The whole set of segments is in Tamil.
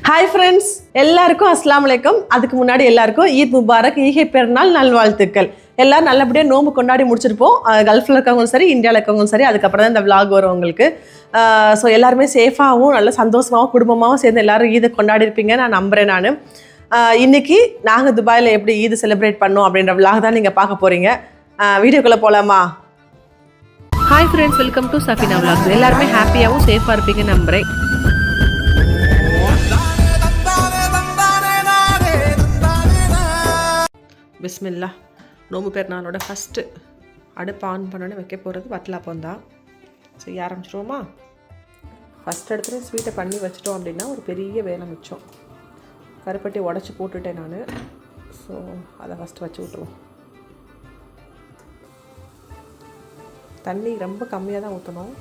ஹாய் ஃப்ரெண்ட்ஸ், எல்லாருக்கும் அஸ்ஸலாமு அலைக்கும். அதுக்கு முன்னாடி எல்லாருக்கும் ஈத் முபாரக், ஈகை பெருநாள் நல்வாழ்த்துக்கள். எல்லாரும் நல்லபடியாக நோம்பு கொண்டாடி முடிச்சிருப்போம். கல்ஃபில் இருக்கவங்களும் சரி, இந்தியாவில் இருக்கவங்களும் சரி. அதுக்கப்புறம் தான் இந்த விளாக் வரும் உங்களுக்கு. ஸோ எல்லாருமே சேஃபாகவும் நல்ல சந்தோஷமாகவும் குடும்பமாகவும் சேர்ந்து எல்லாரும் ஈதை கொண்டாடி இருப்பீங்க நான் நம்புகிறேன். நான் இன்னைக்கு நாங்கள் துபாயில் எப்படி ஈது செலிப்ரேட் பண்ணோம் அப்படின்ற விளாக் தான் நீங்கள் பார்க்க போகிறீங்க. வீடியோக்குள்ளே போகலாமா? Hi friends, welcome to Safina vlogs. எல்லாருமே ஹாப்பியாகவும் சேஃபாக இருப்பீங்க நம்புகிறேன். பிஸ்மில்லா. நோம்பு பெருநாளோட ஃபஸ்ட்டு அடுப்பு ஆன் பண்ணோன்னு வைக்க போகிறது வட்டலாப்பம் தான். செய்ய ஆரம்பிச்சிடுவோமா? ஃபஸ்ட் இடத்துல ஸ்வீட்டை பண்ணி வச்சிட்டோம் அப்படின்னா ஒரு பெரிய வேலை மிச்சம். கருப்பட்டி உடச்சி போட்டுட்டேன் நான். ஸோ அதை ஃபஸ்ட்டு வச்சு விட்ருவோம். தண்ணி ரொம்ப கம்மியாக தான் ஊற்றணும்,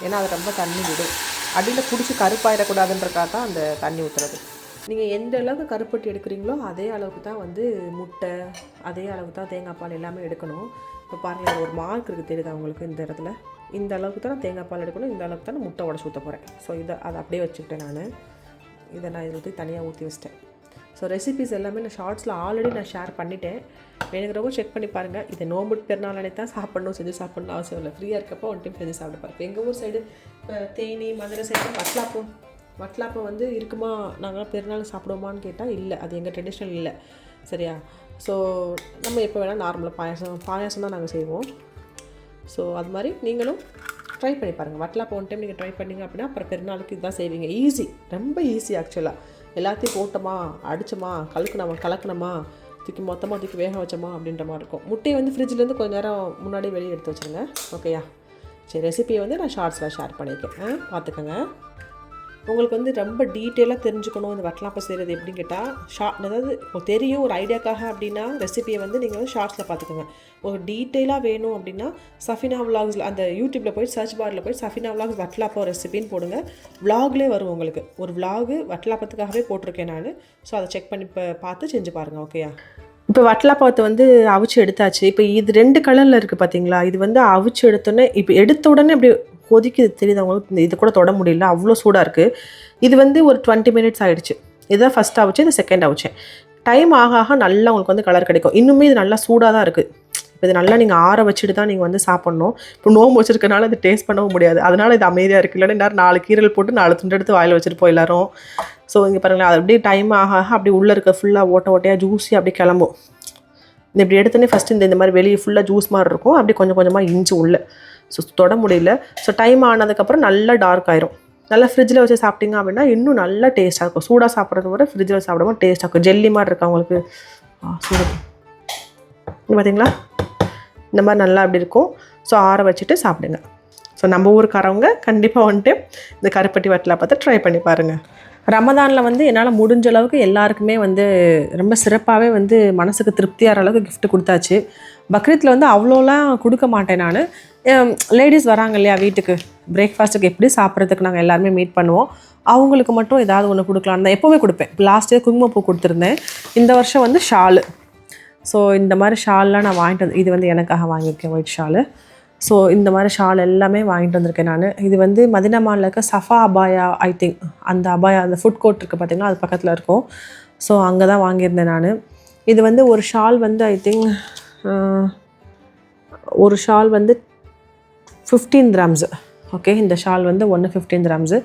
ஏன்னா அது ரொம்ப தண்ணி விடும். அடியில் பிடிச்சி கருப்பாயிடக்கூடாதுன்றக்காக தான் அந்த தண்ணி ஊற்றுறது. நீங்கள் எந்த அளவுக்கு கருப்பட்டி எடுக்கிறீங்களோ அதே அளவுக்கு தான் முட்டை, அதே அளவுக்கு தான் தேங்காய் பால் எல்லாமே எடுக்கணும். இப்போ பாருங்கள், ஒரு மார்க் இருக்குது தெரியுதா உங்களுக்கு? இந்த இடத்துல இந்த அளவுக்கு தான் தேங்காய் பால் எடுக்கணும், இந்த அளவுக்கு தான் முட்டை உடச்சி ஊற்ற போகிறேன். ஸோ அதை அப்படியே வச்சுக்கிட்டேன் நான். இதை நான் இதில் ஊற்றி தனியாக ஊற்றி வச்சிட்டேன். ஸோ ரெசிபிஸ் எல்லாமே நான் ஷார்ட்ஸில் ஆல்ரெடி நான் ஷேர் பண்ணிட்டேன். வேணுங்கிறவங்க செக் பண்ணி பாருங்கள். இதை நோம்பு பெருநாளே தான் சாப்பிடணும், செஞ்சு சாப்பிடணும் அவசியம் இல்லை. ஃப்ரீயாக இருக்கப்போ ஒன் டைம் செஞ்சு சாப்பிட பாருங்கள். எங்கள் ஊர் சைடு தேனி, மதுரை சைடு வட்டலாப்பம் இருக்குமா, நாங்கள் பெருநாள் சாப்பிடுவோமான்னு கேட்டால் இல்லை, அது எங்கள் ட்ரெடிஷ்னல் இல்லை. சரியா? ஸோ நம்ம எப்போ வேணால் நார்மலாக பாயாசம் தான் நாங்கள் செய்வோம். ஸோ அது மாதிரி நீங்களும் ட்ரை பண்ணி பாருங்கள். வட்டலாப்பம் ஒன் டைம் நீங்கள் ட்ரை பண்ணிங்க அப்படின்னா அப்புறம் பெருநாளுக்கு இதுதான் செய்வீங்க. ஈஸி, ரொம்ப ஈஸி ஆக்சுவலாக. எல்லாத்தையும் போட்டோமா, அடித்தோமா, கலக்கணுமா, மொத்தமாக தூக்கி வேக வச்சோமா அப்படின்ற மாதிரி இருக்கும். முட்டையை ஃப்ரிட்ஜிலேருந்து கொஞ்சம் நேரம் முன்னாடி வெளியே எடுத்து வச்சுருங்க. ஓகேயா? சரி, ரெசிபியை நான் ஷார்ட்ஸில் ஷேர் பண்ணியிருக்கேன், பார்த்துக்கோங்க. உங்களுக்கு ரொம்ப டீட்டெயிலாக தெரிஞ்சுக்கணும் இந்த வட்டலாப்பம் செய்கிறது எப்படின்னு கேட்டால் அதாவது தெரியும் ஒரு ஐடியாக்காக அப்படின்னா ரெசிபியை நீங்கள் ஷார்ட்ஸில் பார்த்துக்கோங்க. ஒரு டீட்டெயிலாக வேணும் அப்படின்னா சஃபினா விளாக்ஸில் அந்த யூடியூப்பில் போய் சர்ச் பாரில் போய் சஃபினா விளாக்ஸ் வட்டலாப்பம் ரெசிபின்னு போடுங்க. விளாக்லேயே வரும் உங்களுக்கு. ஒரு விளாகு வட்டலாப்பத்துக்காகவே போட்டிருக்கேன் நான். ஸோ அதை செக் பண்ணி பார்த்து செஞ்சு பாருங்கள். ஓகேயா? இப்போ வட்டலாப்பத்தை அவிச்சு எடுத்தாச்சு. இப்போ இது 2 கலரில் இருக்குது பார்த்தீங்களா? இது அவிச்சு எடுத்தோடனே, இப்போ எடுத்த உடனே அப்படி கொதிக்குது தெரியுது அவங்களுக்கு. இது கூட தொட முடியல, அவ்வளோ சூடாக இருக்குது. இது ஒரு 20 மினிட்ஸ் ஆகிடுச்சு. இதுதான் ஃபஸ்ட் அவிச்சு, இது செகண்ட் அவிச்சேன். டைம் ஆக நல்லா உங்களுக்கு கலர் கிடைக்கும். இன்னுமே இது நல்லா சூடாக தான் இருக்குது. இப்போ இது நல்லா நீங்கள் ஆற வச்சுட்டு தான் நீங்கள் சாப்பிட்ணும். இப்போ நோம்பு வச்சுருக்கனால அது டேஸ்ட் பண்ணவும் முடியாது. அதனால் இது அமைதியாக இருக்குது. இல்லைன்னா எல்லாரும் 4 கீரல் போட்டு 4 துண்டு எடுத்து வாயில் வச்சுருப்போம் எல்லோரும். ஸோ இங்கே பாருங்களேன், அது அப்படியே டைம் ஆக அப்படி உள்ளே இருக்க ஃபுல்லாக ஓட்டையாக ஜூஸி அப்படி கிளம்பும். இப்படி எடுத்தோன்னே ஃபஸ்ட்டு இந்த மாதிரி வெளியே ஃபுல்லாக ஜூஸ் மாதிரி இருக்கும். அப்படி கொஞ்சம் கொஞ்சமாக இஞ்சி உள்ள. ஸோ தொட முடியல. ஸோ டைம் ஆனதுக்கப்புறம் நல்லா டார்க் ஆயிரும். நல்லா ஃப்ரிட்ஜில் வச்சு சாப்பிட்டீங்க அப்படின்னா இன்னும் நல்லா டேஸ்ட்டாக இருக்கும். சூடாக சாப்பிட்றத விட ஃப்ரிட்ஜில் சாப்பிடும்போது டேஸ்ட்டாக இருக்கும். ஜெல்லி மாதிரி இருக்கா உங்களுக்கு சூடு பார்த்தீங்களா? இந்த மாதிரி நல்லா அப்படி இருக்கும். ஸோ ஆற வச்சுட்டு சாப்பிடுங்க. ஸோ நம்ம ஊருக்காரவங்க கண்டிப்பாக இந்த கருப்பட்டி வட்டலாப்பத்தை ட்ரை பண்ணி பாருங்கள். ரமதானில் என்னால் முடிஞ்ச அளவுக்கு எல்லாருக்குமே ரொம்ப சிறப்பாகவே மனசுக்கு திருப்தியாகிற அளவுக்கு கிஃப்ட் கொடுத்தாச்சு. பக்ரீத்தில் அவ்வளோலாம் கொடுக்க மாட்டேன் நான். லேடிஸ் வராங்க இல்லையா வீட்டுக்கு, பிரேக்ஃபாஸ்ட்டுக்கு எப்படி சாப்பிட்றதுக்கு நாங்கள் எல்லாருமே மீட் பண்ணுவோம். அவங்களுக்கு மட்டும் ஏதாவது ஒன்று கொடுக்கலான்னு தான் எப்போவுமே கொடுப்பேன். லாஸ்ட் இயர் குங்குமப்பூ கொடுத்துருந்தேன். இந்த வருஷம் ஷாலு. ஸோ இந்த மாதிரி ஷால்லாம் நான் வாங்கிட்டு இது எனக்காக வாங்கியிருக்கேன், ஒயிட் ஷாலு. ஸோ இந்த மாதிரி ஷால் எல்லாமே வாங்கிட்டு வந்திருக்கேன் நான். இது மதினா மாலில் இருக்க சஃபா அபாயா, ஐ திங்க் அந்த அபாயா, அந்த ஃபுட் கோர்ட் இருக்குது பார்த்தீங்கன்னா, அது பக்கத்தில் இருக்கும். ஸோ அங்கே தான் வாங்கியிருந்தேன் நான். இது ஒரு ஷால் ஐ திங்க் ஒரு ஷால் 15 கிராம்ஸு. ஓகே, இந்த ஷால் 15 கிராம்ஸு.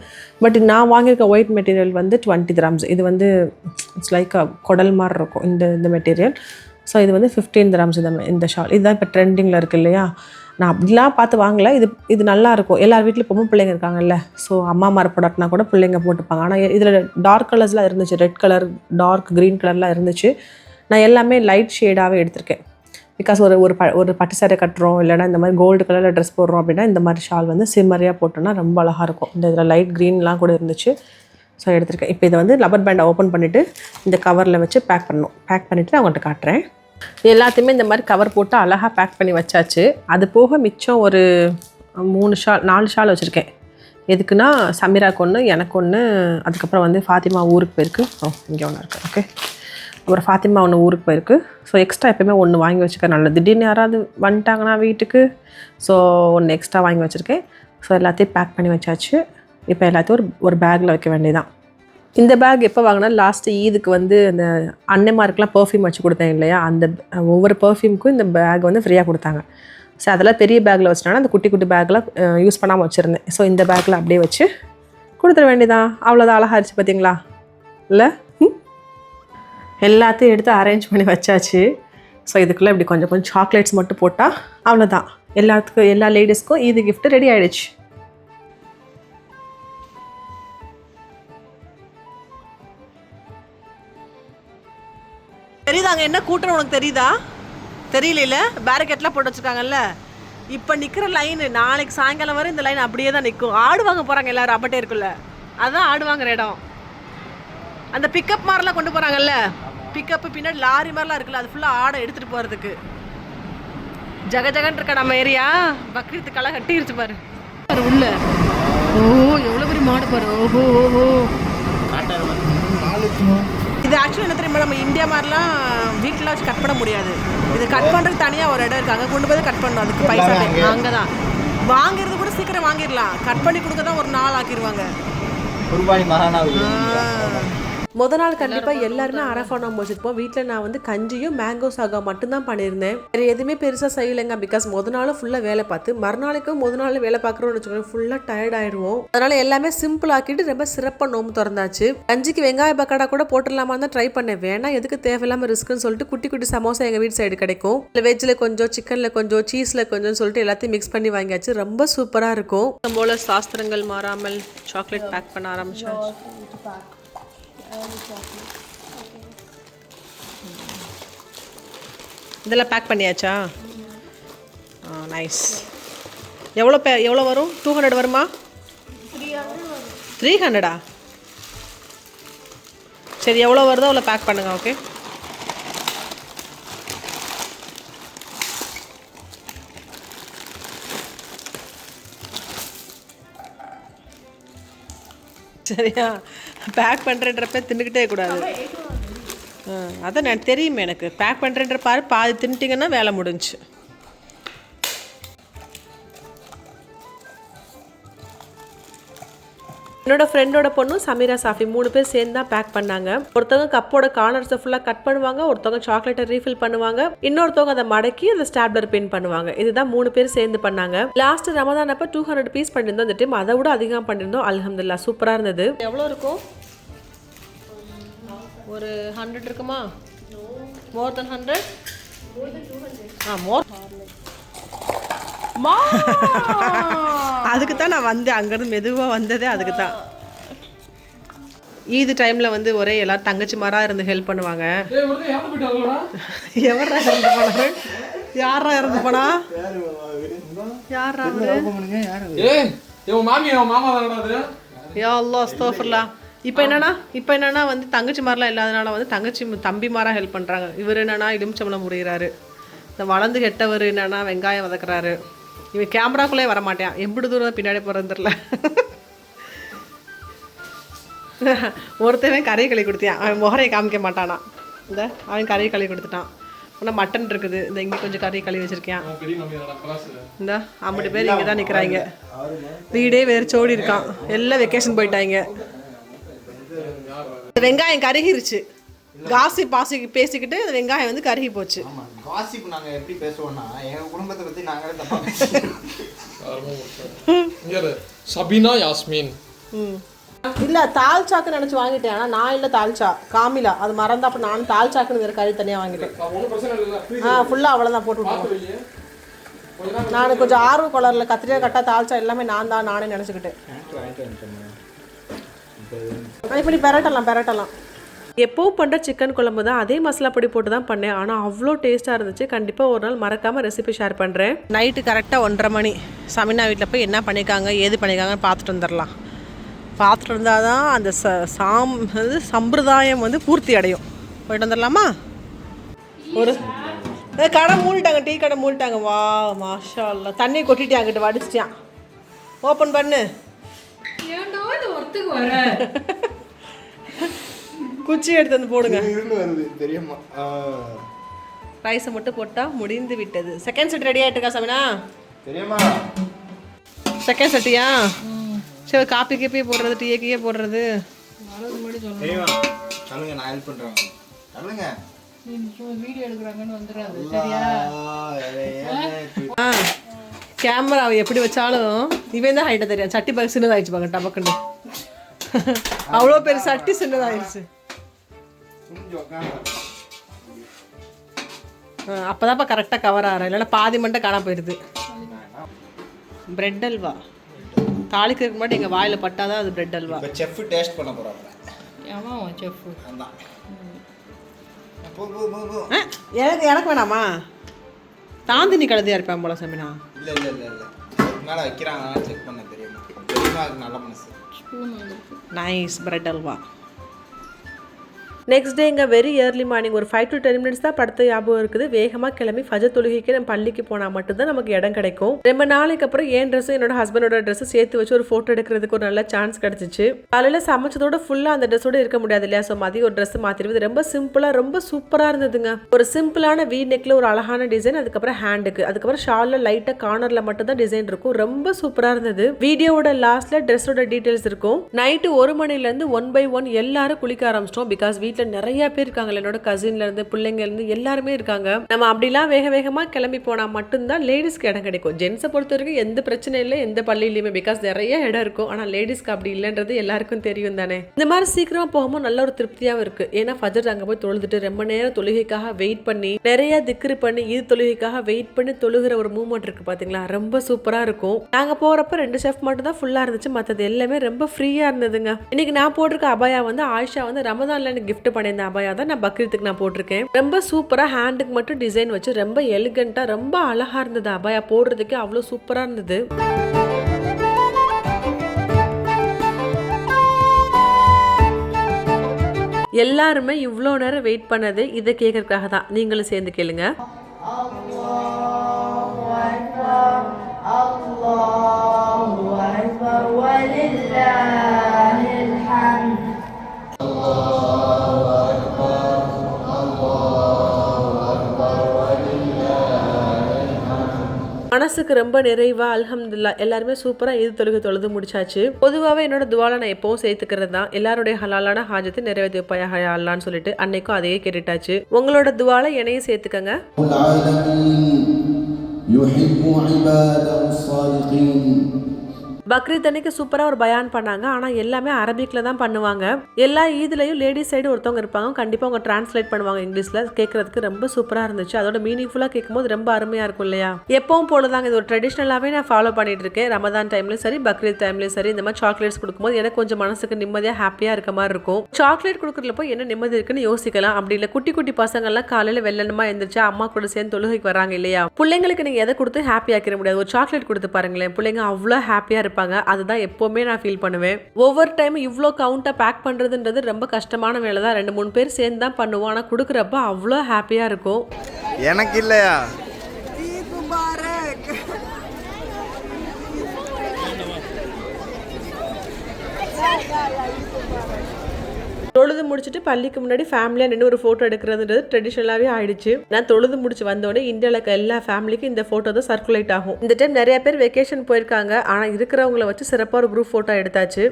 பட் நான் வாங்கியிருக்க ஒயிட் மெட்டீரியல் 20 கிராம்ஸ். இது இட்ஸ் லைக் குடல் மாதிரி இருக்கும் இந்த மெட்டீரியல். ஸோ இது 15 கிராம்ஸ் இந்த ஷால். இதுதான் இப்போ ட்ரெண்டிங்கில் இருக்குது இல்லையா? நான் அப்படிலாம் பார்த்து வாங்கலை. இது நல்லாயிருக்கும். எல்லார் வீட்டில் பொம்மை பிள்ளைங்க இருக்காங்கல்ல, ஸோ அம்மா மார் ப்ராடக்ட்னா கூட பிள்ளைங்க போட்டுப்பாங்க. ஆனால் இதில் டார்க் கலர்ஸ்லாம் இருந்துச்சு. ரெட் கலர், டார்க் க்ரீன் கலர்லாம் இருந்துச்சு. நான் எல்லாமே லைட் ஷேடாகவே எடுத்திருக்கேன். பிகாஸ் ஒரு பட்டு சேரை கட்டுறோம், இல்லைனா இந்த மாதிரி கோல்டு கலரில் ட்ரெஸ் போடுறோம் அப்படின்னா இந்த மாதிரி ஷால் சிம்மரியாக போட்டோன்னா ரொம்ப அழகாக இருக்கும். இதில் லைட் க்ரீன்லாம் கூட இருந்துச்சு. ஸோ எடுத்திருக்கேன். இப்போ இதை லப்பர் பேண்டை ஓப்பன் பண்ணிவிட்டு இந்த கவரில் வச்சு பேக் பண்ணணும். பேக் பண்ணிவிட்டு நான் அவங்கள்ட்ட காட்டுறேன். எல்லாத்தையுமே இந்த மாதிரி கவர் போட்டு அழகாக பேக் பண்ணி வச்சாச்சு. அது போக மிச்சம் ஒரு 4 ஷால் வச்சுருக்கேன். எதுக்குன்னா சமீராக்கு ஒன்று, எனக்கு ஒன்று, அதுக்கப்புறம் ஃபாத்திமா ஊருக்கு போயிருக்கு. இங்கே ஒன்று இருக்குது. ஓகே, அப்புறம் ஃபாத்திமா ஒன்று ஊருக்கு போயிருக்கு. ஸோ எக்ஸ்ட்ரா எப்போயுமே ஒன்று வாங்கி வச்சுக்க நல்லது. திடீர்னு யாராவது வந்துட்டாங்கன்னா வீட்டுக்கு, ஸோ ஒன்று எக்ஸ்ட்ரா வாங்கி வச்சுருக்கேன். ஸோ எல்லாத்தையும் பேக் பண்ணி வச்சாச்சு. இப்போ எல்லாத்தையும் ஒரு பேக்கில் வைக்க வேண்டியதான். இந்த பேக் எப்போ வாங்கினா லாஸ்ட்டு ஈதுக்கு வந்து அந்த அன்னைமாருக்கெலாம் பர்ஃப்யூம் வச்சு கொடுத்தேன் இல்லையா, அந்த ஒவ்வொரு பர்ஃப்யூமுக்கும் இந்த பேக் வந்து ஃப்ரீயாக கொடுத்தாங்க. ஸோ அதெல்லாம் பெரிய பேக்கில் வச்சுட்டாங்கன்னா அந்த குட்டி குட்டி பேக்கில் யூஸ் பண்ணாமல் வச்சுருந்தேன். ஸோ இந்த பேக்கில் அப்படியே வச்சு கொடுத்துட வேண்டியதான். அவ்வளோதான், அழகாகிடுச்சு பார்த்தீங்களா? இல்லை, எல்லாத்தையும் எடுத்து அரேஞ்ச் பண்ணி வச்சாச்சு. ஸோ இதுக்குள்ளே இப்படி கொஞ்சம் கொஞ்சம் சாக்லேட்ஸ் மட்டும் போட்டால் அவ்வளோதான், எல்லாத்துக்கும் எல்லா லேடிஸ்க்கும் ஈது கிஃப்ட் ரெடி ஆகிடுச்சு. தெரியுதாங்க என்ன கூட்டம் உனக்கு தெரியுதா? தெரியல, பேரிகேட்லாம் போட்டு வச்சுருக்காங்கல்ல. இப்போ நிற்கிற லைனு நாளைக்கு சாயங்காலம் வரை இந்த லைன் அப்படியே தான் நிற்கும். ஆடு வாங்க போகிறாங்க எல்லோரும், அப்பட்டே இருக்குல்ல, அதுதான் ஆடு வாங்குற இடம். அந்த பிக்கப் மாதிரிலாம் கொண்டு போகிறாங்கல்ல, பிக்கப்பு பின்னாடி லாரி மாதிரிலாம் இருக்குல்ல, அது ஃபுல்லாக ஆடை எடுத்துகிட்டு போகிறதுக்கு. ஜகஜகன் இருக்கா நம்ம ஏரியா. பக்ரீத்து களை கட்டிருச்சு பாரு உள்ள. ஓ எவ்வளோ பெரிய மாடு பாரு. ஓஹோ ஓஹோ. இது ஆக்சுவலி என்ன தெரியுமா, நம்ம இந்தியா மாதிரிலாம் வீட்டில் வச்சு கட் பண்ண முடியாது. இது கட் பண்ணுறதுக்கு தனியாக ஒரு இடம் இருக்குது, அங்கே கொண்டு போய் கட் பண்ணணும். அதுக்கு பைசா அங்கே தான். வாங்கிறது கூட சீக்கிரம் வாங்கிடலாம், கட் பண்ணி கொடுக்க தான் ஒரு நாள் ஆக்கிடுவாங்க. முதல் நாள் கண்டிப்பாக எல்லாருமே அரஃபா நோம்பு வச்சுருப்போம். வீட்டில் நான் வந்து கஞ்சியும் மேங்கோ சாகா மட்டும்தான் பண்ணியிருந்தேன். வேறு எதுவுமே பெருசாக செய்யலைங்க. பிகாஸ் முதல் நாளும் ஃபுல்லாக வேலை பார்த்து மறுநாளைக்கும் முதல் நாள் வேலை பார்க்குறோன்னு வச்சுக்கோங்க, ஃபுல்லாக டயர்ட் ஆயிடுவோம். அதனால எல்லாமே சிம்பிள் ஆக்கிட்டு ரொம்ப சிறப்பாக நோம்பு திறந்தாச்சு. கஞ்சிக்கு வெங்காய பக்கடா கூட போட்டுடலாமான்னு தான் ட்ரை பண்ணேன். வேணா எதுக்கு தேவையில்லாமல் ரிஸ்க்குன்னு சொல்லிட்டு குட்டி குட்டி சமோசா எங்கள் வீட்டு சைடு கிடைக்கும். இல்லை வெஜ்ஜில் கொஞ்சம், சிக்கனில் கொஞ்சம், சீஸில் கொஞ்சம் சொல்லிட்டு எல்லாத்தையும் மிக்ஸ் பண்ணி வாங்கியாச்சு. ரொம்ப சூப்பராக இருக்கும். போல சாஸ்திரங்கள் மாறாமல் சாக்லேட் பேக் பண்ண ஆரம்பிச்சாச்சு. இதெல்லாம் பேக் பண்ணியாச்சா? நைஸ். எவ்வளோ வரும்? 200 வருமா? 300? சரி, எவ்வளோ வருதோ அவ்வளோ பேக் பண்ணுங்க. ஓகே, சரியா? பேக் பண்ணுறன்றப்ப தின்னுக்கிட்டே கூடாது. அதான் நான் தெரியுமே எனக்கு. பேக் பண்ணுறன்ற பாதி தின்ட்டிங்கன்னா வேலை முடிஞ்சு. என்னோட ஃப்ரெண்டோட பொண்ணும் சமீரா சாஃபி 3 பேர் சேர்ந்து தான் பேக் பண்ணாங்க. ஒருத்தவங்க கப்போட கார்னர்ஸை ஃபுல்லாக கட் பண்ணுவாங்க, ஒருத்தவங்க சாக்லேட்டை ரீஃபில் பண்ணுவாங்க, இன்னொருத்தவங்க அதை மடக்கி அந்த ஸ்டாப்லர் பின் பண்ணுவாங்க. இதுதான் 3 பேர் சேர்ந்து பண்ணாங்க. லாஸ்ட் ரமதான் அப்போ 200 பீஸ் பண்ணியிருந்தோம். இந்த டைம் அதை விட அதிகமாக பண்ணியிருந்தோம். அல்ஹம்துலில்லாஹ் சூப்பராக இருந்தது. எவ்வளோ இருக்கும்? ஒரு 100 இருக்குமா? மோர் தென் 100? மோர். அதுக்கு தான் நான் வந்தேன், அங்கேருந்து மெதுவாக வந்ததே அதுக்கு தான். ஈது டைமில் வந்து ஒரே எல்லாரும் தங்கச்சி மாராக இருந்து ஹெல்ப் பண்ணுவாங்க. எவரா இறந்து போனா? யாரா இறந்து போனா? யாரா? யா அல்லாஹ் அஸ்தக்ஃபிருல்லாஹ். இப்போ என்னன்னா வந்து தங்கச்சி மாதிரிலாம் இல்லாதனால வந்து தங்கச்சி தம்பி மாராக ஹெல்ப் பண்ணுறாங்க. இவர் என்னன்னா இடும்பச்சம்பளம் முறிகிறாரு. இந்த வளர்ந்து கெட்டவர் என்னன்னா வெங்காயம் வதக்குறாரு. இவன் கேமராக்குள்ளே வர மாட்டான், எப்படி தூரம் பின்னாடி போகிறது தெரில. ஒருத்தவன் கறி களி கொடுத்தியான், அவன் முகரையை காமிக்க மாட்டானா. இந்த அவன் கறி களி கொடுத்துட்டான். ஆனால் மட்டன் இருக்குது, இந்த இங்கே கொஞ்சம் கறி களி வச்சுருக்கேன். இந்த 50 பேர் இங்கே தான் நிற்கிறாங்க. வீடே வெறிச்சோடி இருக்கான், எல்லாம் வெக்கேஷன் போயிட்டாங்க. வெங்காயம் கருகிருச்சு. காசி பேசிக்கிட்டு வெங்காயம் வந்து கருகி போச்சு. நாங்க எப்படி பேசுவோம்னா எங்க குடும்பத்தை பத்தி நாங்களே தப்பா சபீனா யாஸ்மின் இல்ல தால்சாக்கு நினைச்சு வாங்கிட்டேன். ஆனா நான் இல்ல தால்சா காமிலா, அது மறந்தா. அப்ப நான் தால்சாக்குன்னு வேற கறி தனியா வாங்கிட்டேன். ஃபுல்லா அவ்வளவுதான் போட்டு விட்டுருவோம். நான் கொஞ்சம் ஆர்வ கலர்ல கத்திரிக்காய் கட்டா தால்சா எல்லாமே நானே நினைச்சுக்கிட்டேன். இப்படி பெரட்டலாம். எப்போவும் பண்ணுற சிக்கன் குழம்பு தான், அதே மசாலா பொடி போட்டு தான் பண்ணேன். ஆனால் அவ்வளோ டேஸ்ட்டாக இருந்துச்சு. கண்டிப்பாக ஒரு நாள் மறக்காமல் ரெசிபி ஷேர் பண்ணுறேன். நைட்டு கரெக்டாக 1:30 மணி சமினா வீட்டில் போய் என்ன பண்ணியிருக்காங்க ஏது பண்ணியிருக்காங்கன்னு பார்த்துட்டு வந்துடலாம். பார்த்துட்டு இருந்தால் தான் அந்த சம்பிரதாயம் வந்து பூர்த்தி அடையும். போயிட்டு வந்துடலாமா? ஒரு கடை மூடிட்டாங்க, டீ கடை மூடிட்டாங்க. வா மாஷா அல்லா. தண்ணி கொட்டிட்டேன், அங்கிட்ட வடிச்சிட்டான். ஓப்பன் பண்ணு. குச்சி எடுத்து வந்து போடுங்க. தெரியுமா? ரைஸை மட்டும் போட்டால் முடிந்து விட்டது. செகண்ட் செட் ரெடி ஆகிட்டுருக்கா சமினா? தெரியுமா? செகண்ட் செட்டியா? சரி, காப்பி கீப்பி போடுறது, டீயே போடுறது. தெரியுமா சொல்லுங்க, நான் ஹெல்ப் பண்றேன். சொல்லுங்க. வீடியோ எடுக்கிறாங்கன்னு வந்துடாது சரியா? கேமராவை எப்படி வச்சாலும் இவன் தான் ஹைட்டாக தெரியும். சட்டி பாக்க சின்னதாகிடுச்சு பாங்க டபக்குன்னு. அவ்வளோ பெரிய சட்டி சின்னதாகிடுச்சு. அப்போதான்ப்பா கரெக்டாக கவர் ஆகிறேன், இல்லைன்னா பாதி மட்டும் காணாம போயிடுது. பிரெட் அல்வா தாளிக்கிறதுக்கு முன்னாடி எங்கள் வாயில் பட்டாதான் அது பிரெட் அல்வா. இப்போ செஃப் டேஸ்ட் பண்ண போகிறாங்க. ஆமாம் செஃப். அதான் எனக்கு வேணாமா? தாந்தினி கழுதியா இருப்பேன் போல சமினா. இல்லை இல்லை இல்லை இல்லை, மேலே வைக்கிறாங்க செக் பண்ண தெரியுமா? தெரியுமா, அது நல்ல மனசு. Nice bread halwa. Next day இங்கே வெரி ஏர்லி மார்னிங் ஒரு 5 to 10 minutes தான் படுத்த ஞாபகம் இருக்குது. வேகமாக கிளம்பி ஃபஜர் தொழுகைக்கு நம்ம பள்ளிக்கு போனால் மட்டும்தான் நமக்கு இடம் கிடைக்கும். ரொம்ப நாளைக்கு அப்புறம் என் ட்ரெஸ்ஸும் என்னோட ஹஸ்பண்டோட ட்ரெஸ்ஸும் சேர்த்து வச்சு ஒரு ஃபோட்டோ எடுக்கிறதுக்கு ஒரு நல்ல சான்ஸ் கிடச்சிச்சு. காலையில் சமைச்சதோட ஃபுல்லாக அந்த ட்ரெஸ்ஸோட இருக்க முடியாது இல்லையா? ஸோ மதியம் ஒரு ட்ரெஸ் மாற்றிடுவது ரொம்ப சிம்பிளாக ரொம்ப சூப்பராக இருந்ததுங்க. ஒரு சிம்பிளான வீ நெக்கில் ஒரு அழகான டிசைன், அதுக்கப்புறம் ஹேண்டுக்கு, அதுக்கப்புறம் ஷாலில் லைட்டாக கார்னரில் மட்டும் தான் டிசைன் இருக்கும். ரொம்ப சூப்பராக இருந்தது. வீடியோவோட லாஸ்ட்டில் ட்ரெஸ்ஸோட டீட்டெயில்ஸ் இருக்கும். நைட்டு 1 மணிலேருந்து 1 by 1 எல்லாரும் குளிக்க ஆரம்பிச்சிட்டோம். பிகாஸ் வீட்டில் நிறைய பேர் இருக்காங்க, என்னோட கசின்ல இருந்து பிள்ளைங்க இருந்து எல்லாருமே இருக்காங்க. நம்ம அப்படிலாம் வேக வேகமா கிளம்பி போனா மட்டும்தான் லேடிஸ்க்கு இடம் கிடைக்கும். ஜென்ஸை பொறுத்த வரைக்கும் எந்த பிரச்சனை இல்லை எந்த பள்ளியிலுமே, பிகாஸ் நிறைய இடம் இருக்கும். ஆனா லேடிஸ்க்கு அப்படி இல்லைன்றது எல்லாருக்கும் தெரியும் தானே. இந்த மாதிரி சீக்கிரமா போகும்போது நல்ல ஒரு திருப்தியாவும் இருக்கு. ஏன்னா ஃபஜர் அங்க போய் தொழுதுட்டு ரொம்ப நேரம் தொழுகைக்காக வெயிட் பண்ணி நிறைய திக்ரு பண்ணி இது தொழுகைக்காக வெயிட் பண்ணி தொழுகிற ஒரு மூமெண்ட் இருக்கு பாத்தீங்களா, ரொம்ப சூப்பரா இருக்கும். நாங்க போறப்ப 2 ஷெஃப் மட்டும் தான் ஃபுல்லா இருந்துச்சு, மற்றது எல்லாமே ரொம்ப ஃப்ரீயா இருந்ததுங்க. இன்னைக்கு நான் போட்டிருக்க அபாயா வந்து ஆயிஷா வந்து ரமதான்ல எனக்கு கிஃப்ட் பண்ணியிருந்த அபாயா தான் நான் பக்ரீத்துக்கு நான் போட்டிருக்கேன். ரொம்ப சூப்பரா ஹேண்டுக்கு மட்டும் டிசைன் வச்சு ரொம்ப எலிகண்டா ரொம்ப அழகா இருந்தது. அபாயா போடுறதுக்கு அவ்வளோ சூப்பரா இருந்தது. எல்லாருமே இவ்வளோ நேரம் வெயிட் பண்ணது இதை கேட்கறதுக்காக தான். நீங்களும் சேர்ந்து கேளுங்க. மனசுக்கு ரொம்ப நிறைவா அல்ஹம்துலில்லாஹ் எல்லாருமே சூப்பரா இது தொழுது முடிச்சாச்சு. பொதுவாகவே என்னோட துவால நான் எப்பவும் சேர்த்துக்கிறது தான், எல்லாருடைய ஹலாலான ஹாஜத்தை நிறைவேற்றி வைப்பாயா அல்லான்னு சொல்லிட்டு அன்னைக்கும் அதையே கேட்டுட்டாச்சு. உங்களோட துவால என்னையும் சேர்த்துக்கங்க. பக்ரீத் அன்னைக்கு சூப்பராக ஒரு பயான் பண்ணாங்க. ஆனால் எல்லாமே அரபிக்கில் தான் பண்ணுவாங்க. எல்லா ஈதுலையும் லேடிஸ் சைடு ஒருத்தவங்க இருப்பாங்க, கண்டிப்பாக அவங்க டிரான்ஸ்லேட் பண்ணுவாங்க இங்கிலீஷில். கேட்கறதுக்கு ரொம்ப சூப்பராக இருந்துச்சு. அதோட மீனிங்ஃபுல்லாக கேட்கும்போது ரொம்ப அருமையாக இருக்கும் இல்லையா? எப்பவும் போலதாங்க, இது ஒரு ட்ரெடிஷ்னலாகவே நான் ஃபாலோ பண்ணிட்டு இருக்கேன். ரமதான் டைம்லையும் சரி பக்ரீத் டைம்லையும் சரி இந்த மாதிரி சாக்லேட்ஸ் கொடுக்கும்போது எனக்கு கொஞ்சம் மனசுக்கு நிம்மதியாக ஹாப்பியாக இருக்க மாதிரி இருக்கும். சாக்லேட் கொடுக்குறதுல போய் என்ன நிம்மதி இருக்குன்னு யோசிக்கலாம். அப்படி இல்லை குட்டி குட்டி பசங்கள்லாம் காலையில் வெள்ளனமா எழுந்திரிச்சா அம்மா கூட சேர்ந்து தொழுகைக்கு வராங்க இல்லையா? பிள்ளைங்களுக்கு நீங்கள் எதை கொடுத்து ஹாப்பி ஆக்கிட முடியாது. ஒரு சாக்லேட் கொடுத்து பாருங்களேன், பிள்ளைங்க அவ்வளோ ஹாப்பியாக இருப்பாங்க. அதுதான் எப்பவுமே நான் ஃபீல் பண்ணுவேன். ஒவ்வொரு டைம் இவ்வளோ கவுண்டை பேக் பண்ணுறதுன்றது ரொம்ப கஷ்டமான வேலை தான். 2-3 பேர் சேர்ந்து தான் பண்ணுவோம். ஆனால் கொடுக்குறப்ப அவ்வளோ ஹாப்பியாக இருக்கும். எனக்கு இல்லையா? தொழுது முடிச்சுட்டு பள்ளிக்கு முன்னாடி ஃபேமிலியாக நின்று ஒரு ஃபோட்டோ எடுக்கிறதுன்றது ட்ரெடிஷ்னலாகவே ஆயிடுச்சு. நான் தொழுது முடிச்சு வந்தோடனே இந்தியாவில் இருக்க எல்லா ஃபேமிலிக்கும் இந்த ஃபோட்டோ தான் சர்க்குலேட் ஆகும். இந்த டைம் நிறைய பேர் வெக்கேஷன் போயிருக்காங்க. ஆனால் இருக்கிறவங்கள வச்சு சிறப்பாக ஒரு குரூப் ஃபோட்டோ எடுத்தாச்சு.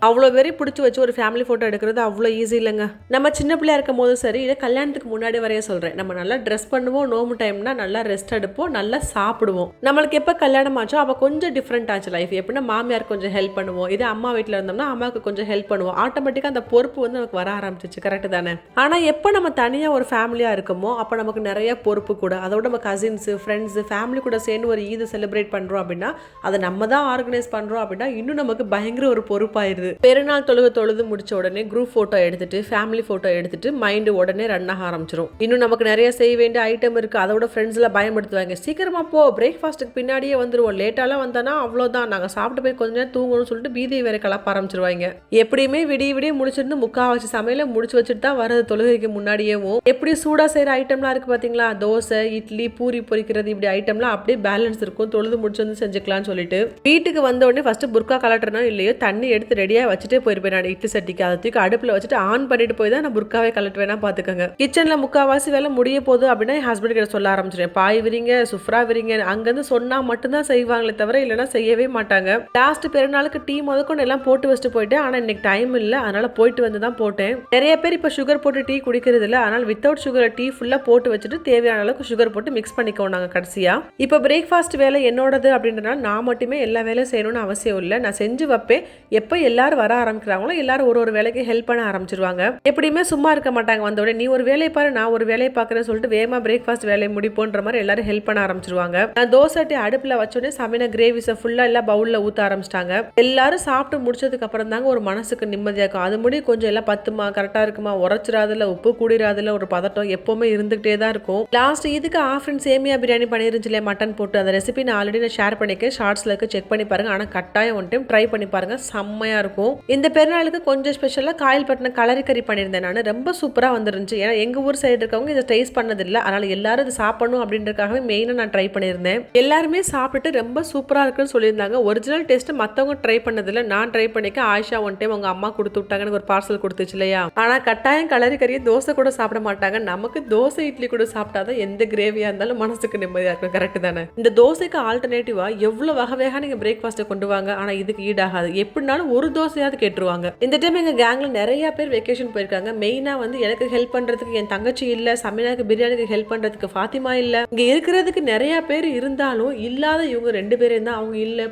அவ்வளோ வெறி பிடிச்சி வச்சு ஒரு ஃபேமிலி ஃபோட்டோ எடுக்கிறது அவ்வளோ ஈஸி இல்லைங்க. நம்ம சின்ன பிள்ளையா இருக்கும் போது சரி, இல்லை கல்யாணத்துக்கு முன்னாடி வரைய சொல்கிறேன், நம்ம நல்லா ட்ரெஸ் பண்ணுவோம், நோம்பு டைம்னா நல்லா ரெஸ்ட் எடுப்போம், நல்லா சாப்பிடுவோம். நம்மளுக்கு எப்போ கல்யாணம் ஆச்சோ அப்போ கொஞ்சம் டிஃப்ரெண்ட் ஆச்சு லைஃப். எப்படின்னா மாமியார் கொஞ்சம் ஹெல்ப் பண்ணுவோம், இதே அம்மா வீட்டில் இருந்தோம்னா அம்மாவுக்கு கொஞ்சம் ஹெல்ப் பண்ணுவோம். ஆட்டோமேட்டிக்காக அந்த பொறுப்பு வந்து நமக்கு வர ஆரம்பிச்சிச்சு. கரெக்டு தானே? ஆனால் எப்போ நம்ம தனியாக ஒரு ஃபேமிலியாக இருக்கோமோ அப்போ நமக்கு நிறைய பொறுப்பு கூட. அதோட நம்ம கசின்ஸு ஃப்ரெண்ட்ஸு ஃபேமிலி கூட சேர்ந்து ஒரு ஈது செலிப்ரேட் பண்ணுறோம் அப்படின்னா அதை நம்ம தான் ஆர்கனைஸ் பண்ணுறோம் அப்படின்னா இன்னும் நமக்கு பயங்கர ஒரு பொறுப்பாயிருது. பெருநாள் தொழுது முடிச்ச உடனே குரூப் ஃபோட்டோ எடுத்துட்டு ஃபேமிலி ஃபோட்டோ எடுத்துட்டு மைண்டு உடனே ரன் ஆக ஆரம்பிச்சிடும். இன்னும் நமக்கு நிறைய செய்ய வேண்டிய ஐட்டம் இருக்குது. அதோட ஃப்ரெண்ட்ஸ்லாம் பயன்படுத்துவாங்க, சீக்கிரமாக போ, பிரேக்ஃபாஸ்ட்டுக்கு பின்னாடியே வந்துடுவோம், லேட்டாலாம் வந்தானா அவ்வளோதான், நாங்கள் சாப்பிட்டு போய் கொஞ்ச நேரம் தூங்கணும்னு சொல்லிட்டு பீதியை வேற கலப்ப ஆரம்பிச்சிருவாங்க. எப்படியுமே விடிய முடிச்சிருந்து முக்காவாசி சமையல முடிச்சு வச்சுட்டு தான் வரது தொழுகைக்கு முன்னாடியேவும். எப்படி சூடாக செய்கிற ஐட்டம்லாம் இருக்குது பார்த்தீங்களா, தோசை இட்லி பூரி பொரிக்கிறது, இப்படி ஐட்டம்லாம் அப்படியே பேலன்ஸ் இருக்கும். தொழுது முடிச்சு வந்து செஞ்சுக்கலாம்னு சொல்லிட்டு வீட்டுக்கு வந்த உடனே ஃபர்ஸ்ட் புர்கா கலட்டுறனோ இல்லையோ தண்ணி எடுத்து ரெடியாக ரெடியாக வச்சுட்டே போயிருப்பேன் நான் இட்லி சட்டிக்கு. அதை தூக்கி அடுப்பில் வச்சுட்டு ஆன் பண்ணிட்டு போய் தான் நான் புர்க்காவே கலட்டுவேனா பார்த்துக்கோங்க. கிச்சனில் முக்கால்வாசி வேலை முடிய போகுது அப்படின்னா என் ஹஸ்பண்ட் கிட்ட சொல்ல ஆரம்பிச்சிடுவேன், பாய் விரிங்க சுஃப்ரா விரிங்க. அங்கேருந்து சொன்னால் மட்டும்தான் செய்வாங்களே தவிர இல்லைன்னா செய்யவே மாட்டாங்க. லாஸ்ட் பெருநாளுக்கு டீ முதற்கொண்டு எல்லாம் போட்டு வச்சுட்டு போயிட்டேன். ஆனால் இன்னைக்கு டைம் இல்லை, அதனால போயிட்டு வந்து தான் போட்டேன். நிறைய பேர் இப்போ சுகர் போட்டு டீ குடிக்கிறது இல்லை, அதனால் வித்தவுட் சுகர் டீ ஃபுல்லாக போட்டு வச்சுட்டு தேவையான அளவுக்கு சுகர் போட்டு மிக்ஸ் பண்ணிக்கோம் நாங்கள் கடைசியாக. இப்போ பிரேக்ஃபாஸ்ட் வேலை என்னோடது அப்படின்றனால நான் மட்டுமே எல்லா வேலையும் செய்யணும்னு அவசியம் இல்லை. நான் செஞ்சு வைப்பேன். எப்போ எல்லாரும் வர ஆரம்பிக்கிறாங்களோ எல்லாரும் ஒரு வேலைக்கு ஹெல்ப் பண்ண ஆரம்பிச்சிருவாங்க. எப்படியுமே சும்மா இருக்க மாட்டாங்க. வந்தோடனே நீ ஒரு வேலையை பாரு நான் ஒரு வேலையை பார்க்குறேன்னு சொல்லிட்டு வேகமா பிரேக்ஃபாஸ்ட் வேலையை முடிப்போன்ற மாதிரி எல்லாரும் ஹெல்ப் பண்ண ஆரம்பிச்சிருவாங்க. நான் தோசை அடுப்பில் வச்சோடனே சமையல் கிரேவிஸை ஃபுல்லாக எல்லாம் பவுலில் ஊற்ற ஆரம்பிச்சிட்டாங்க. எல்லாரும் சாப்பிட்டு முடிச்சதுக்கு அப்புறம் தாங்க ஒரு மனசுக்கு நிம்மதியாக இருக்கும். அது முடி கொஞ்சம் எல்லாம் பத்துமா கரெக்டாக இருக்குமா, உரைச்சிடாதுல உப்பு கூடிராதுல ஒரு பதட்டம் எப்பவுமே இருந்துகிட்டே தான் இருக்கும். லாஸ்ட் இதுக்கு ஆஃப்ரின் சேமியா பிரியாணி பண்ணிருந்துச்சு இல்லையா மட்டன் போட்டு, அந்த ரெசிபி நான் ஆல்ரெடி ஷேர் பண்ணிக்கேன். ஷார்ட்ஸ்ல இருக்கு, செக் பண்ணி பாருங்க. ஆனால் கட்டாயம் ஒன் டைம் ட்ரை பண்ணி பாருங்க, செம்மையா இருக்கும். இந்த பெருநாளுக்கு கொஞ்சம் ஸ்பெஷலாக காயல்பட்டினம் கலரி கறி பண்ணியிருந்தேன் நான். ரொம்ப சூப்பராக வந்துருந்துச்சு. ஏன்னா எங்கள் ஊர் சைடு இருக்கவங்க இதை டேஸ்ட் பண்ணதில்லை, அதனால எல்லாரும் இது சாப்பிடணும் அப்படின்றதுக்காகவே மெயினாக நான் ட்ரை பண்ணியிருந்தேன். எல்லாருமே சாப்பிட்டுட்டு ரொம்ப சூப்பராக இருக்குன்னு சொல்லியிருந்தாங்க. ஒரிஜினல் டேஸ்ட் மற்றவங்க ட்ரை பண்ணதில்லை, நான் ட்ரை பண்ணிக்க. ஆயிஷா ஒன் டைம் அவங்க அம்மா கொடுத்து விட்டாங்கன்னு ஒரு பார்சல் கொடுத்துச்சு இல்லையா. ஆனால் கட்டாயம் கலரி கறியை தோசை கூட சாப்பிட மாட்டாங்க. நமக்கு தோசை இட்லி கூட சாப்பிட்டாதான் எந்த கிரேவியாக இருந்தாலும் மனசுக்கு நிம்மதியாக இருக்கும். கரெக்ட் தானே? இந்த தோசைக்கு ஆல்டர்னேட்டிவா எவ்வளோ வகை வகையாக நீங்கள் பிரேக்ஃபாஸ்ட்டை கொண்டு வாங்க, ஆனால் இதுக்கு ஈடாகாது. எப்படினாலும் ஒரு தோசையாவது கேட்டுருவாங்க. இந்த டைம் எங்கள் கேங்கில் நிறைய பேர் வெக்கேஷன் போயிருக்காங்க. மெயினாக வந்து எனக்கு ஹெல்ப் பண்ணுறதுக்கு என் தங்கச்சி இல்லை, சமையலுக்கு பிரியாணிக்கு ஹெல்ப் பண்ணுறதுக்கு ஃபாத்திமா இல்லை. இங்கே இருக்கிறதுக்கு நிறைய பேர் இருந்தாலும் இல்லாத இவங்க 2 பேரும் தான். அவங்க இல்லை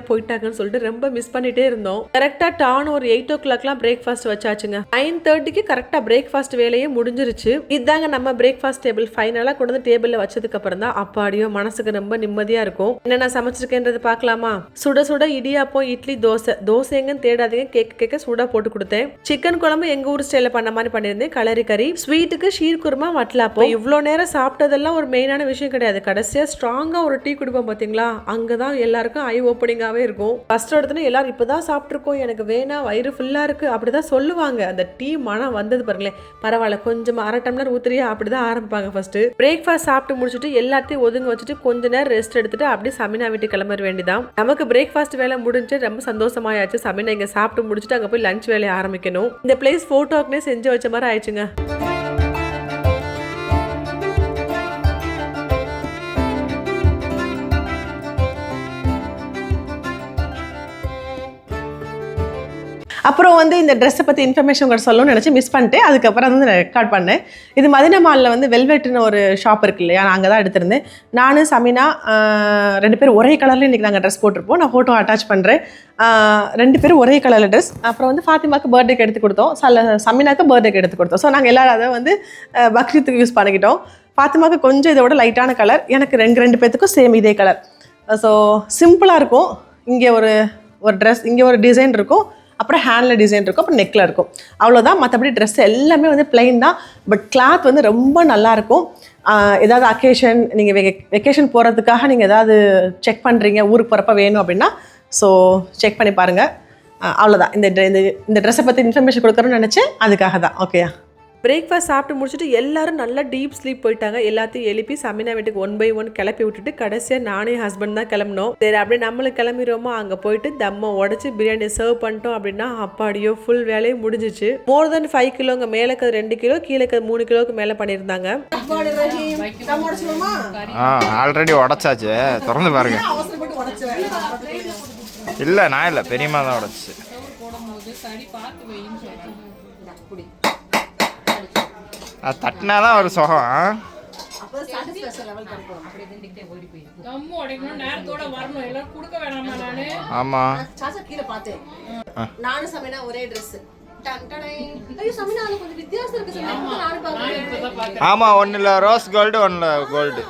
போயிட்டாங்கன்னு சொல்லிட்டு ரொம்ப மிஸ் பண்ணிட்டே இருந்தோம். கரெக்டாக டான் ஒரு 8 o'clock பிரேக்ஃபாஸ்ட் வச்சாச்சுங்க. 9:30 கரெக்டாக பிரேக்ஃபாஸ்ட் வேலையே முடிஞ்சிருச்சு. இதாங்க நம்ம பிரேக்ஃபாஸ்ட் டேபிள். ஃபைனலாக கொண்டு வந்து டேபிளில் வச்சதுக்கு அப்புறம் தான் அப்பாடியோ மனசுக்கு ரொம்ப நிம்மதியாக இருக்கும். என்னென்ன சமைச்சிருக்கேன்றது பார்க்கலாமா? சுட சுட இடியாப்பம், இட்லி, தோசை எங்கன்னு தேடாதீங்க, கேட்க சூடாக போட்டு கொடுத்தேன். சிக்கன் குழம்பு எங்கள் ஊர் ஸ்டைலில் பண்ண மாதிரி பண்ணியிருந்தேன். கலரி கறி, ஸ்வீட்டுக்கு ஷீர் குருமா, வட்டலாப்பம். இவ்வளோ நேரம் சாப்பிட்டதெல்லாம் ஒரு மெயினான விஷயம் கிடையாது. கடைசியாக ஸ்ட்ராங்காக ஒரு டீ குடிப்போம் பார்த்தீங்களா, அங்கே தான் எல்லாருக்கும் ஐ ஓப்பனிங்காகவே இருக்கும். ஃபர்ஸ்ட் இடத்துல எல்லாரும் இப்போ தான் சாப்பிட்ருக்கோம், எனக்கு வேணா வயிறு ஃபுல்லாக இருக்குது அப்படி தான் சொல்லுவாங்க. அந்த டீ மனம் வந்தது பாருங்களேன், பரவாயில்ல கொஞ்சம் அரை டம்ளர் ஊத்துறியா அப்படி தான் ஆரம்பிப்பாங்க. ஃபர்ஸ்ட் பிரேக்ஃபாஸ்ட் சாப்பிட்டு முடிச்சுட்டு எல்லாத்தையும் ஒதுங்க வச்சுட்டு கொஞ்ச நேரம் ரெஸ்ட் எடுத்துட்டு அப்படியே சமினா வீட்டு கிளம்ப வேண்டியதான். நமக்கு பிரேக்ஃபாஸ்ட் வேலை முடிஞ்சு ரொம்ப சந்தோஷமாயாச்சு. சமினா இங்கே சாப்பிட்டு முடிச்சுட்டு அங்கே போய் லஞ்ச் வேலையை ஆரம்பிக்கணும். இந்த பிளேஸ் ஃபோட்டோக்குனே செஞ்சு வச்ச மாதிரி ஆயிடுச்சுங்க. அப்புறம் வந்து இந்த ட்ரெஸ்ஸை பற்றி இன்ஃபர்மேஷன் உங்கள்கிட்ட சொல்லணும்னு நினச்சி மிஸ் பண்ணிட்டு அதுக்கப்புறம் வந்து ரெக்கார்ட் பண்ணேன். இது மதினா மாலில் வந்து வெல்வெட்டுன்னு ஒரு ஷாப் இருக்கு இல்லையா, நான் அங்கே தான் எடுத்திருந்தேன். நான் சமினா 2 பேரும் ஒரே கலரில் இன்றைக்கி நாங்கள் ட்ரெஸ் போட்டிருப்போம். நான் ஃபோட்டோ அட்டாச் பண்ணுறேன். 2 பேரும் ஒரே கலரில் ட்ரெஸ். அப்புறம் வந்து ஃபாத்திமாக்கு பர்த்டேக்கு எடுத்து கொடுத்தோம், சமினாக்கு பர்த்டேக்கு எடுத்து கொடுத்தோம். ஸோ நாங்கள் எல்லாரும் அதை வந்து பக்ரீத்துக்கு யூஸ் பண்ணிக்கிட்டோம். ஃபாத்திமாக்கு கொஞ்சம் இதோட லைட்டான கலர், எனக்கு ரெண்டு பேர்த்துக்கும் சேம் இதே கலர். ஸோ சிம்பிளாக இருக்கும். இங்கே ஒரு ட்ரெஸ், இங்கே ஒரு டிசைன் இருக்கும், அப்புறம் ஹேண்டில் டிசைன் இருக்கும், அப்புறம் நெக்கில் இருக்கும், அவ்வளோதான். மற்றபடி ட்ரெஸ் எல்லாமே வந்து பிளைன் தான். பட் கிளாத் வந்து ரொம்ப நல்லாயிருக்கும். ஏதாவது அக்கேஷன், நீங்கள் வெக்கேஷன் போகிறதுக்காக நீங்கள் ஏதாவது செக் பண்ணுறீங்க, ஊருக்கு போகிறப்ப வேணும் அப்படின்னா ஸோ செக் பண்ணி பாருங்கள். அவ்வளோதான். இந்த ட்ரெஸ்ஸை பற்றி இன்ஃபர்மேஷன் கொடுக்குறோன்னு நினச்சேன், அதுக்காக தான். ஓகேயா? பிரேக்ஃபாஸ்ட் சாப்பிட்டு முடிச்சுட்டு எல்லாரும் நல்லா டீப் ஸ்லீப் போயிட்டாங்க. எல்லாத்தையும் எழுப்பி சமினா வீட்டுக்கு 1 by 1 கிளப்பி விட்டுட்டு கடைசியாக நானே ஹஸ்பண்ட் தான் கிளம்பினோம். சரி அப்படியே நம்மளும் கிளம்பிடுவோமா, அங்கே போயிட்டு தம்மை உடச்சி பிரியாணி சர்வ் பண்ணிட்டோம் அப்படின்னா அப்பாடியோ ஃபுல் வேலையும் முடிஞ்சிச்சு. மோர் தென் 5 கிலோங்க, மேலே 2 கிலோ, கீழே 3 கிலோவுக்கு மேலே பண்ணியிருந்தாங்க. ஆல்ரெடி உடச்சாச்சு, திறந்து பாருங்க. இல்லை நான் இல்லை, பெரியம்மா தான் உடச்சு. அது தட்டினாதான் ஒரு சுகம். ஆமா நானும் சமைனா ஒரே ட்ரெஸ். ஆமா, ஒன்னுல ரோஸ் கோல்டு, ஒன்னுல கோல்டு.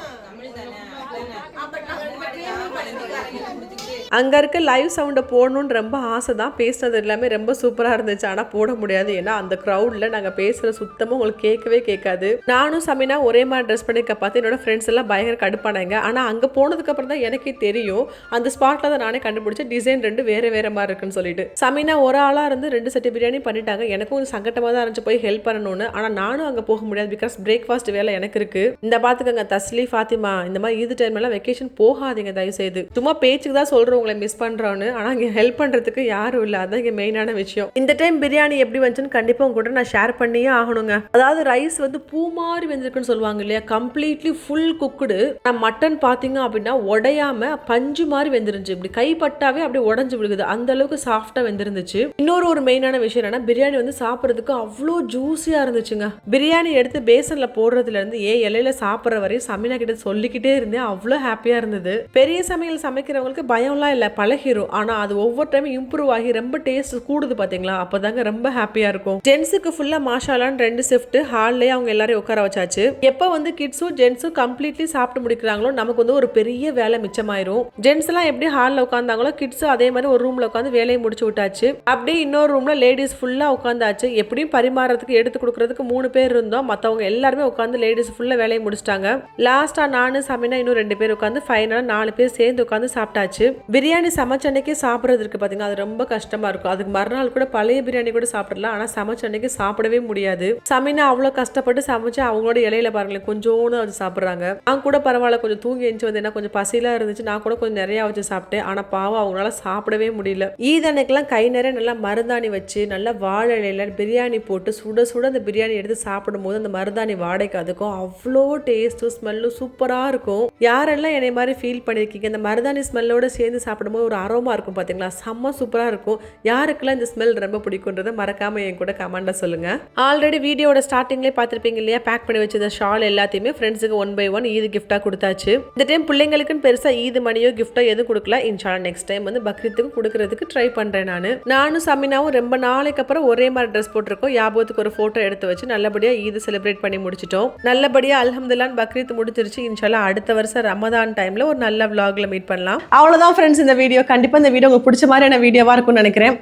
அங்கே இருக்க லைவ் சவுண்டை போடணுன்னு ரொம்ப ஆசை தான். பேசுனது எல்லாமே ரொம்ப சூப்பராக இருந்துச்சு, ஆனால் போட முடியாது. ஏன்னா அந்த க்ரௌடில் நாங்கள் பேசுகிற சுத்தமாக உங்களுக்கு கேட்காது. நானும் சமினா ஒரே மாதிரி ட்ரெஸ் பண்ணிக்க பார்த்து என்னோட ஃப்ரெண்ட்ஸ் எல்லாம் பயங்கர கடுப்பானாங்க. ஆனால் அங்கே போனதுக்கப்புறம் தான் எனக்கே தெரியும், அந்த ஸ்பாட்டில் தான் நானே கண்டுபிடிச்சேன் டிசைன் 2 வேறு மாதிரி இருக்குன்னு சொல்லிட்டு. சமினா ஒரு ஆளாக இருந்து 2 செட்டு பிரியாணி பண்ணிட்டாங்க. எனக்கும் கொஞ்சம் சங்கட்டமாக தான் இருந்துச்சு போய் ஹெல்ப் பண்ணணும்னு. ஆனால் நானும் அங்கே போக முடியாது, பிகாஸ் பிரேக்ஃபாஸ்ட் வேலை எனக்கு இருக்குது. இந்த பார்த்துக்கங்க தஸ்லி, ஃபாத்திமா, இந்த மாதிரி ஈது டைம்லாம் வெக்கேஷன் போகாதீங்க தயவு செய்து. சும்மா பேச்சுக்கு தான் சொல்கிறோம் உங்களை மிஸ் பண்ணுறோன்னு. ஆனால் இங்கே ஹெல்ப் பண்ணுறதுக்கு யாரும் இல்லை, அதுதான் இங்கே மெயினான விஷயம். இந்த டைம் பிரியாணி எப்படி வந்துச்சுன்னு கண்டிப்பாக உங்க கூட நான் ஷேர் பண்ணியே ஆகணுங்க. அதாவது ரைஸ் வந்து பூ மாதிரி வெந்திருக்குன்னு சொல்லுவாங்க இல்லையா, கம்ப்ளீட்லி ஃபுல் குக்குடு. மட்டன் பார்த்தீங்க அப்படின்னா உடையாம பஞ்சு மாதிரி வெந்திருந்துச்சு, இப்படி கைப்பட்டாவே அப்படியே உடஞ்சு விழுகுது, அந்த அளவுக்கு சாஃப்டா வெந்திருந்துச்சு. இன்னொரு மெயினான விஷயம் என்னன்னா, பிரியாணி வந்து சாப்பிட்றதுக்கு அவ்வளோ ஜூஸியா இருந்துச்சுங்க. பிரியாணி எடுத்து பேசன்ல போடுறதுல இருந்து இலையில சாப்பிட்ற வரையும் சமீனா கிட்ட சொல்லிக்கிட்டே இருந்தேன், அவ்வளோ ஹாப்பியா இருந்தது. பெரிய சமையல் சமைக்கிறவங்களுக்கு பயம்லாம் இல்லை, பழகிரும். ஆனா அது ஒவ்வொரு டைம் இம்ப்ரூவ் ஆகி ரொம்ப டேஸ்ட் கூடுது பாத்தீங்களா, அப்பதாங்க ரொம்ப ஹாப்பியா இருக்கும். ஜென்ஸுக்கு ஃபுல்லா மாஷாலான்னு 2 ஷிஃப்ட் ஹால்லேயே அவங்க எல்லாரையும் உட்கார வச்சாச்சு. எப்போ வந்து கிட்ஸும் ஜென்ஸும் கம்ப்ளீட்லி சாப்பிட்டு முடிக்கிறாங்களோ நமக்கு வந்து ஒரு பெரிய வேலை மிச்சமாயிரும். ஜென்ஸ் எல்லாம் எப்படி ஹாலில் உட்காந்தாங்களோ கிட்ஸும் அதே மாதிரி ஒரு ரூம்ல உட்காந்து வேலையை முடிச்சு விட்டாச்சு. அப்படியே இன்னொரு ரூம்ல லேடிஸ் ஃபுல்லா உட்காந்தாச்சு. எப்படியும் பரிமாறதுக்கு எடுத்து கொடுக்கறதுக்கு 3 பேர் இருந்தோம், மற்றவங்க எல்லாருமே உட்காந்து லேடிஸ் ஃபுல்லா வேலையை முடிச்சிட்டாங்க. லாஸ்டா நானு சமீனா இன்னும் 2 பேர் உட்காந்து ஃபைனலா 4 பேர் சேர்ந்து உட்காந்து சாப்பிட்டாச்சு. பிரியாணி சமைச்ச அன்னைக்கு சாப்பிட்றது இருக்கு பாத்தீங்கன்னா, அது ரொம்ப கஷ்டமா இருக்கும். அதுக்கு மறுநாள் கூட பழைய பிரியாணி கூட சாப்பிடலாம், ஆனா சமைச்ச அன்னைக்கு சாப்பிடவே முடியாது. சமீனா அவ்வளோ கஷ்டப்பட்டு சமைச்சு அவங்களோட இலையில பாருங்களேன் கொஞ்சோன்னு வச்சு சாப்பிட்றாங்க. நான் கூட பரவாயில்ல, கொஞ்சம் தூங்கி எழுந்து வந்து என்ன கொஞ்சம் பசிலாம் இருந்துச்சு, நான் கூட கொஞ்சம் நிறையா வச்சு சாப்பிட்டேன். ஆனால் பாவம் அவங்களால சாப்பிடவே முடியல. ஈத் அன்னைக்கெல்லாம் கை நிறைய நல்லா மருதாணி வச்சு நல்லா வாழை இலையில பிரியாணி போட்டு சுட சுட அந்த பிரியாணி எடுத்து சாப்பிடும் போது அந்த மருதாணி வாடைக்கு அதுக்கும் அவ்வளோ டேஸ்ட்டும் ஸ்மெல்லும் சூப்பராக இருக்கும். யாரெல்லாம் என்னை மாதிரி ஃபீல் பண்ணியிருக்கீங்க, இந்த மருதாணி ஸ்மெல்லோட சேர்ந்து சாப்பிடும்போது ஒரு அரோமா இருக்கும் பார்த்தீங்களா, செம்ம சூப்பராக இருக்கும். யாருக்கெல்லாம் இந்த ஸ்மெல் ரொம்ப பிடிக்குன்றதை மறக்காம என் கூட கமெண்ட்ல சொல்லுங்க. ஆல்ரெடி வீடியோட ஸ்டார்டிங்லேயே பார்த்துருப்பீங்க இல்லையா, பேக் பண்ணி வச்சிருந்த ஷால் எல்லாத்தையுமே ஃப்ரெண்ட்ஸுக்கு 1 by 1 ஈது கிஃப்டாக கொடுத்தாச்சு. இந்த டைம் பிள்ளைங்களுக்குன்னு பெருசாக ஈது மணியோ கிஃப்டோ எதுவும் கொடுக்கல. இன்ஷால்லா நெக்ஸ்ட் டைம் வந்து பக்ரீத்துக்கு கொடுக்கறதுக்கு ட்ரை பண்ணுறேன். நானும் சமீனாவும் ரொம்ப நாளைக்கு அப்புறம் ஒரே மாதிரி ட்ரெஸ் போட்டிருக்கோம். ஞாபகத்துக்கு ஒரு ஃபோட்டோ எடுத்து வச்சு நல்லபடியாக ஈது செலிப்ரேட் பண்ணி முடிச்சிட்டோம். நல்லபடியாக அல்ஹம்துலில்லாஹ் பக்ரீத் முடிச்சிருச்சு. இன்ஷால்லா அடுத்த வருஷம் ரமதான் டைமில் ஒரு நல்ல vlogல மீட் பண்ணலாம். அவ்வளோதான் ஃப்ரெண்ட்ஸ் இந்த வீடியோ. கண்டிப்பாக இந்த வீடியோ உங்களுக்கு பிடிச்ச மாதிரியான வீடியோவாக இருக்கும்னு நினைக்கிறேன்.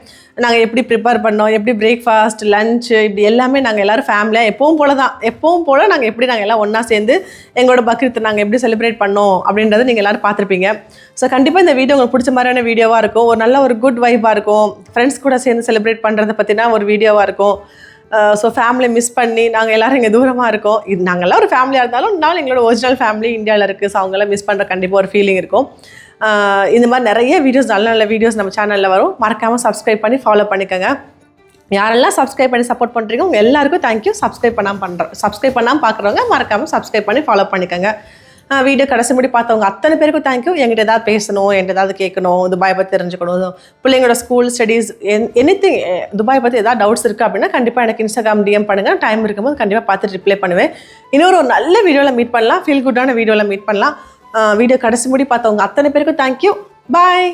நாங்கள் எப்படி ப்ரிப்பேர் பண்ணோம், எப்படி பிரேக்ஃபாஸ்ட் லஞ்ச் இப்படி எல்லாமே நாங்கள் எல்லோரும் ஃபேமிலியாக எப்பவும் போல் நாங்கள் எப்படி நாங்கள் எல்லாம் ஒன்றா சேர்ந்து எங்களோட பக்ரீத் நாங்கள் எப்படி செலிப்ரேட் பண்ணோம் அப்படின்றத நீங்கள் எல்லோரும் பார்த்துருப்பீங்க. ஸோ கண்டிப்பாக இந்த வீடியோ உங்களுக்கு பிடிச்ச மாதிரியான வீடியோவாக இருக்கும். ஒரு நல்ல ஒரு குட் வைப்பாக இருக்கும். ஃப்ரெண்ட்ஸ் கூட சேர்ந்து செலிப்ரேட் பண்ணுறதை பற்றினா ஒரு வீடியோவாக இருக்கும். ஸோ ஃபேமிலி மிஸ் பண்ணி நாங்கள் எல்லோரும் இங்கே தூரமாக இருக்கோம். இது நாங்கள்லாம் ஒரு ஃபேமிலியாக இருந்தாலும் நாள் எங்களோட ஒரிஜினல் ஃபேமிலி இந்தியாவில் இருக்குது. ஸோ அவங்களாம் மிஸ் பண்ணுற கண்டிப்பாக ஒரு ஃபீலிங் இருக்கும். இந்த மாதிரி நிறைய வீடியோஸ் நல்ல நல்ல வீடியோஸ் நம்ம சேனலில் வரும். மறக்காமல் சப்ஸ்கிரைப் பண்ணி ஃபாலோ பண்ணிக்கோங்க. யாரெல்லாம் சப்ஸ்கிரைப் பண்ணி சப்போர்ட் பண்ணுறீங்க உங்கள் எல்லாருக்கும் தேங்க்யூ. சப்ஸ்கிரைப் பண்ணாமல் பார்க்குறவங்க மறக்காமல் சப்ஸ்கிரைப் பண்ணி ஃபாலோ பண்ணிக்கோங்க. வீடியோ கடைசி முடி பார்த்தவங்க அத்தனை பேருக்கும் தேங்க்யூ. என்கிட்ட ஏதாவது பேசணும், என்கிட்ட ஏதாவது கேட்கணும், துபாய் பற்றி தெரிஞ்சுக்கணும், பிள்ளைங்களோட ஸ்கூல் ஸ்டடீஸ் எனிதிங் துபாய் பற்றி ஏதாவது டவுட்ஸ் இருக்குது அப்படின்னா கண்டிப்பாக எனக்கு இன்ஸ்டாகிராம் டிஎம் பண்ணுங்கள். டைம் இருக்கும்போது கண்டிப்பாக பார்த்து ரிப்ளை பண்ணுவேன். இன்னொரு நல்ல வீடியோவில் மீட் பண்ணலாம், ஃபீல் குட்டான வீடியோவில் மீட் பண்ணலாம். வீடியோ கடைசி முடி பார்த்தவங்க அத்தனை பேருக்கும் தேங்க்யூ. பாய்.